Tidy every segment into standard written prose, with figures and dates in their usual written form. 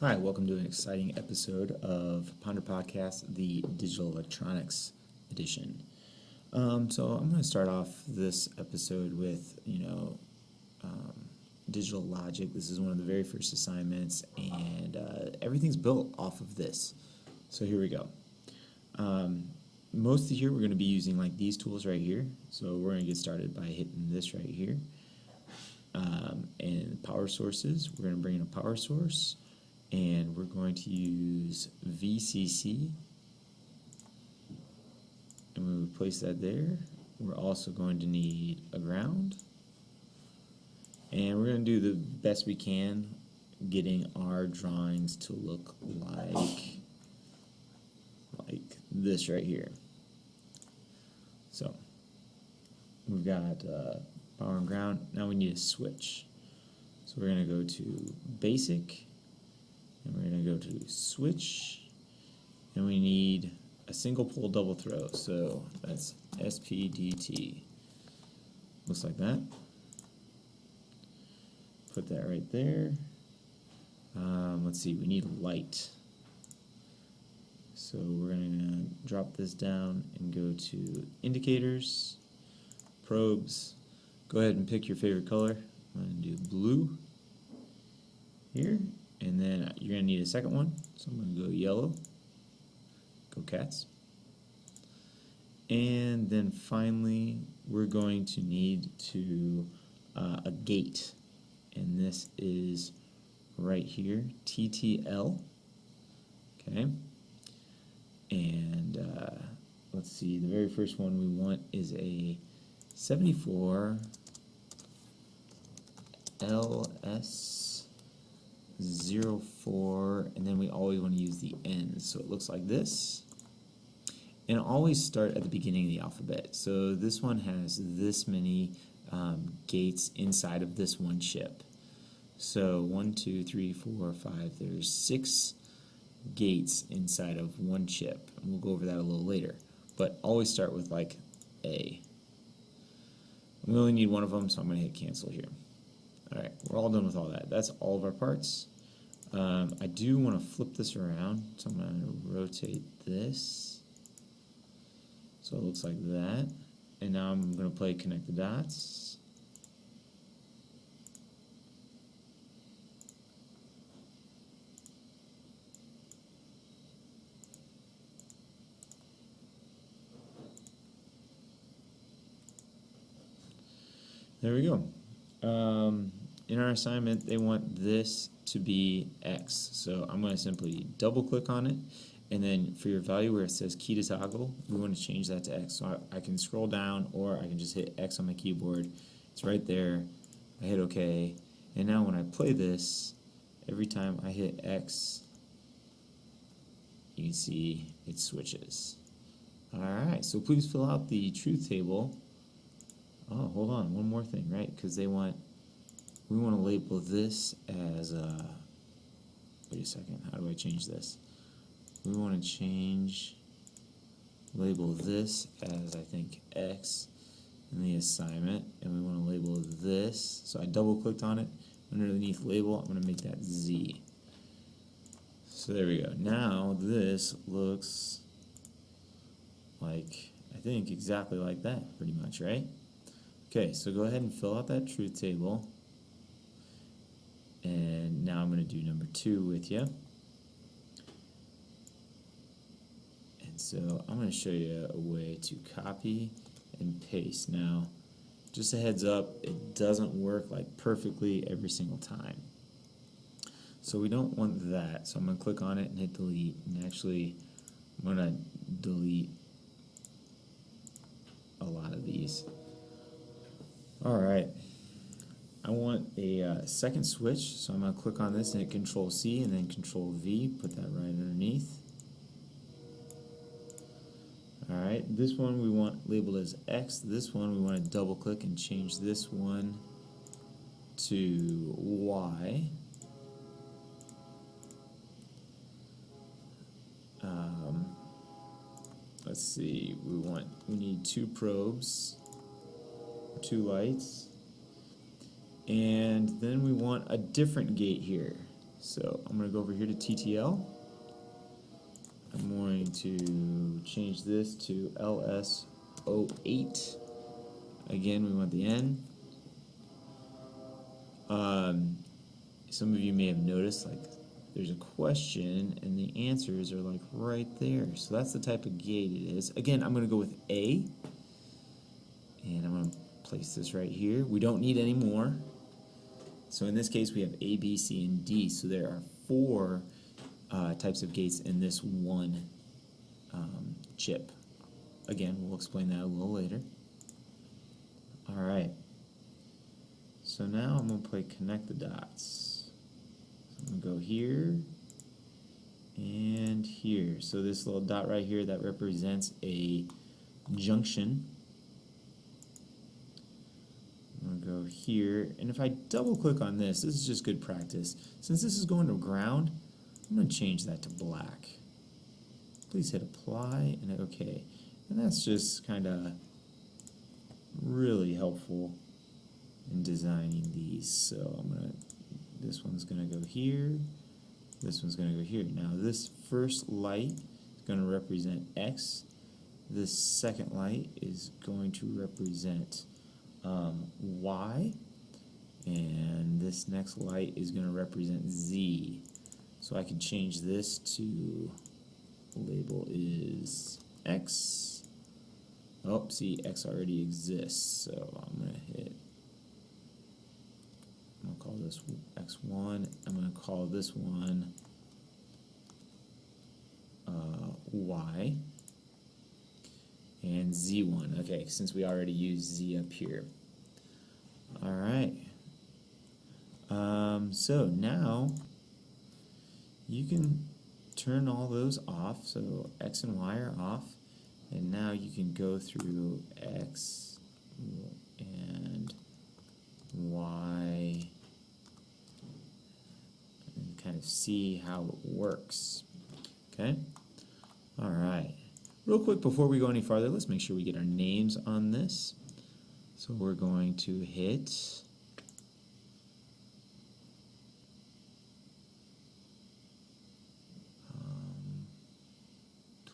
Hi, welcome to an exciting episode of Ponder Podcast, the Digital Electronics Edition. So I'm going to start off this episode with, digital logic. This is one of the very first assignments, and everything's built off of this. So here we go. Most of here we're going to be using like these tools right here. So we're going to get started by hitting this right here. And power sources, we're going to bring in a power source. And we're going to use VCC, and we place that there. We're also going to need a ground, and we're going to do the best we can getting our drawings to look like this right here. So we've got power and ground. Now we need a switch. So we're going to go to basic. And we're going to go to switch, and we need a single pole double throw, so that's SPDT. Looks like that. Put that right there. Let's see, we need light. So we're going to drop this down and go to indicators, probes. Go ahead and pick your favorite color. I'm going to do blue here. And then you're going to need a second one, so I'm going to go yellow, go cats. And then finally, we're going to need a gate, and this is right here, TTL, okay? And let's see, the very first one we want is a 74 LS 04, and then we always want to use the ends, so it looks like this. And always start at the beginning of the alphabet. So this one has this many gates inside of this one chip. So 1, 2, 3, 4, 5, there's 6 gates inside of one chip. And we'll go over that a little later. But always start with like A. We only need one of them, so I'm going to hit cancel here. Alright, we're all done with all that. That's all of our parts. I do want to flip this around, so I'm going to rotate this. So it looks like that. And now I'm going to play connect the dots. There we go. In our assignment, they want this to be X. So I'm going to simply double click on it, and then for your value where it says key to toggle, we want to change that to X. So I can scroll down, or I can just hit X on my keyboard. It's right there. I hit OK, and now when I play this, every time I hit X, you can see it switches. Alright, so please fill out the truth table. Oh, hold on, one more thing, right? Because we want to label this as wait a second, how do I change this? We want to label this as, I think, X in the assignment, and we want to label this, so I double clicked on it, underneath label, I'm going to make that Z. So there we go. Now this looks like, I think, exactly like that, pretty much, right? Okay, so go ahead and fill out that truth table. And now I'm going to do number 2 with you. And so I'm going to show you a way to copy and paste. Now, just a heads up, it doesn't work like perfectly every single time. So we don't want that. So I'm going to click on it and hit delete. And actually, I'm going to delete a lot of these. Alright, I want a second switch, so I'm going to click on this and hit Control C and then Control V, put that right underneath. Alright, this one we want labeled as X, this one we want to double click and change this one to Y. Let's see, we need 2 probes, 2 lights, and then we want a different gate here. So I'm going to go over here to TTL. I'm going to change this to LS08. Again, we want the N. Some of you may have noticed, like, there's a question and the answers are like right there. So that's the type of gate it is. Again, I'm going to go with A. And I'm going to place this right here. We don't need any more. So in this case, we have A, B, C, and D. So there are 4 types of gates in this one chip. Again, we'll explain that a little later. All right. So now I'm going to play connect the dots. So I'm going to go here and here. So this little dot right here, that represents a junction. I'm going to go here, and if I double click on this, this is just good practice. Since this is going to ground, I'm going to change that to black. Please hit apply and OK. And that's just kind of really helpful in designing these. So this one's going to go here, this one's going to go here. Now this first light is going to represent X. This second light is going to represent Y, and this next light is going to represent Z. So I can change this to label is X. Oh, see, X already exists, so I'm going to call this X1. I'm going to call this one Y. And Z1. Okay, since we already used Z up here. All right. So now you can turn all those off. So X and Y are off. And now you can go through X and Y and kind of see how it works. Okay? All right. Real quick before we go any farther, let's make sure we get our names on this. So we're going to hit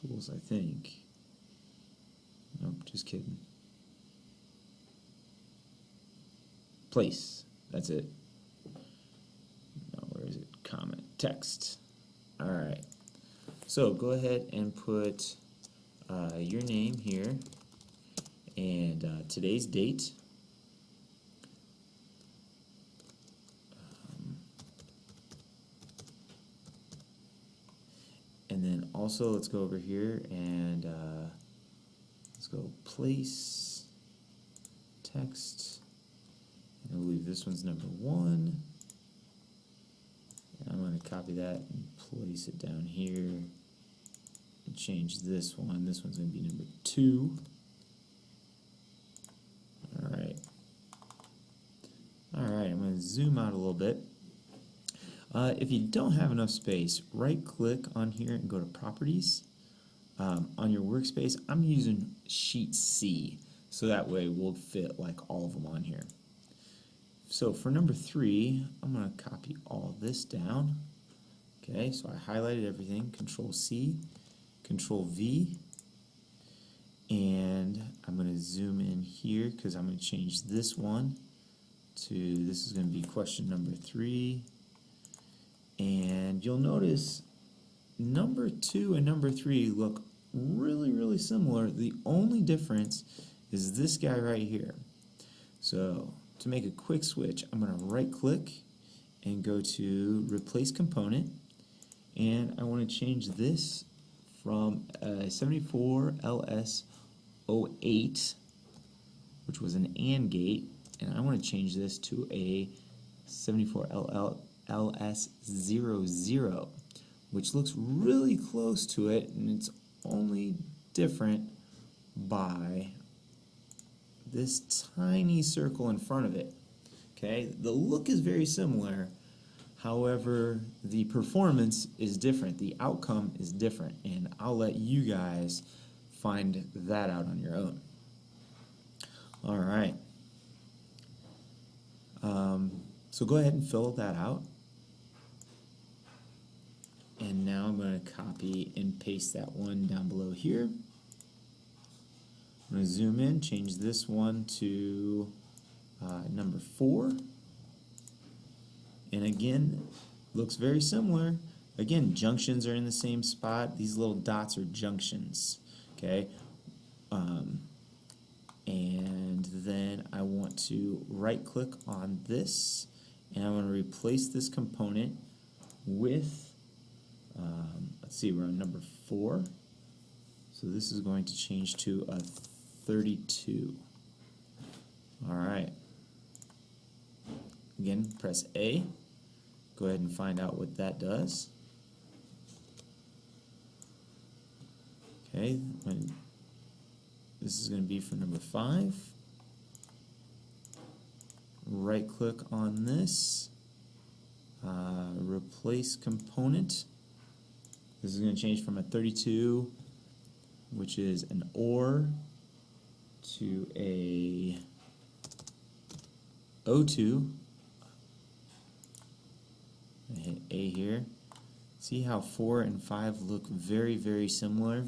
tools, I think. Nope, just kidding. Place, that's it. Now, where is it? Comment, text. All right. So go ahead and put your name here and today's date. And then also let's go over here and let's go place, text, and I believe this one's number 1. And I'm going to copy that and place it down here. And change this one. This one's going to be number 2. Alright. Alright, I'm going to zoom out a little bit. If you don't have enough space, right click on here and go to Properties. On your workspace, I'm using Sheet C, so that way we'll fit like all of them on here. So for number 3, I'm going to copy all this down. Okay, so I highlighted everything, Control C. Control V, and I'm going to zoom in here because I'm going to change this one to, this is going to be question number 3, and you'll notice number 2 and number 3 look really similar. The only difference is this guy right here. So to make a quick switch, I'm going to right click and go to replace component, and I want to change this from 74LS08, which was an AND gate, and I want to change this to a 74LS00, which looks really close to it, and it's only different by this tiny circle in front of it. Okay, the look is very similar. However, the performance is different, the outcome is different, and I'll let you guys find that out on your own. All right. So go ahead and fill that out. to copy and paste that one down below here. I'm going to zoom in, change this one to number 4. And again, looks very similar. Again, junctions are in the same spot. These little dots are junctions. Okay. And then I want to right click on this, and I'm going to replace this component with, let's see, we're on number 4. So this is going to change to a 32. All right. Again, press A. Go ahead and find out what that does. Okay, this is going to be for number 5. Right click on this, replace component. This is going to change from a 32, which is an OR, to a O2. I hit A here. See how 4 and 5 look very, very similar?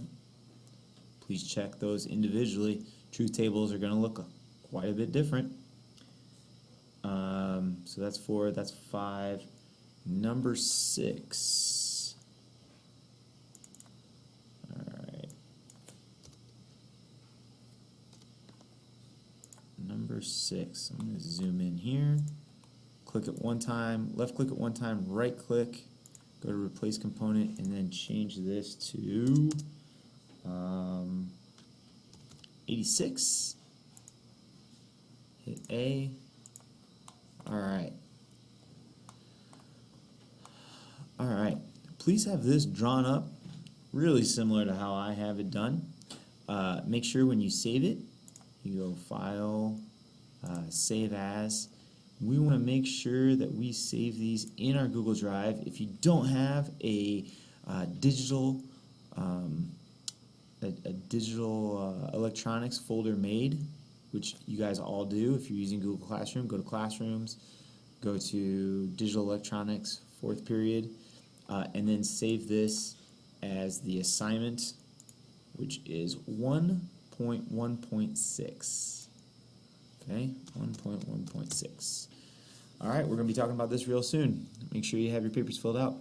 Please check those individually. Truth tables are going to look quite a bit different. So that's 4, that's 5. Number 6. Alright. Number 6. I'm going to zoom in here. Click it one time, left click it one time, right click, go to replace component, and then change this to 86. Hit A. Alright. Alright. Please have this drawn up really similar to how I have it done. Make sure when you save it, you go File, Save As. We want to make sure that we save these in our Google Drive. If you don't have a digital electronics folder made, which you guys all do if you're using Google Classroom, go to Classrooms, go to Digital Electronics, 4th period, and then save this as the assignment, which is 1.1.6. Okay, 1.1.6. All right, we're going to be talking about this real soon. Make sure you have your papers filled out.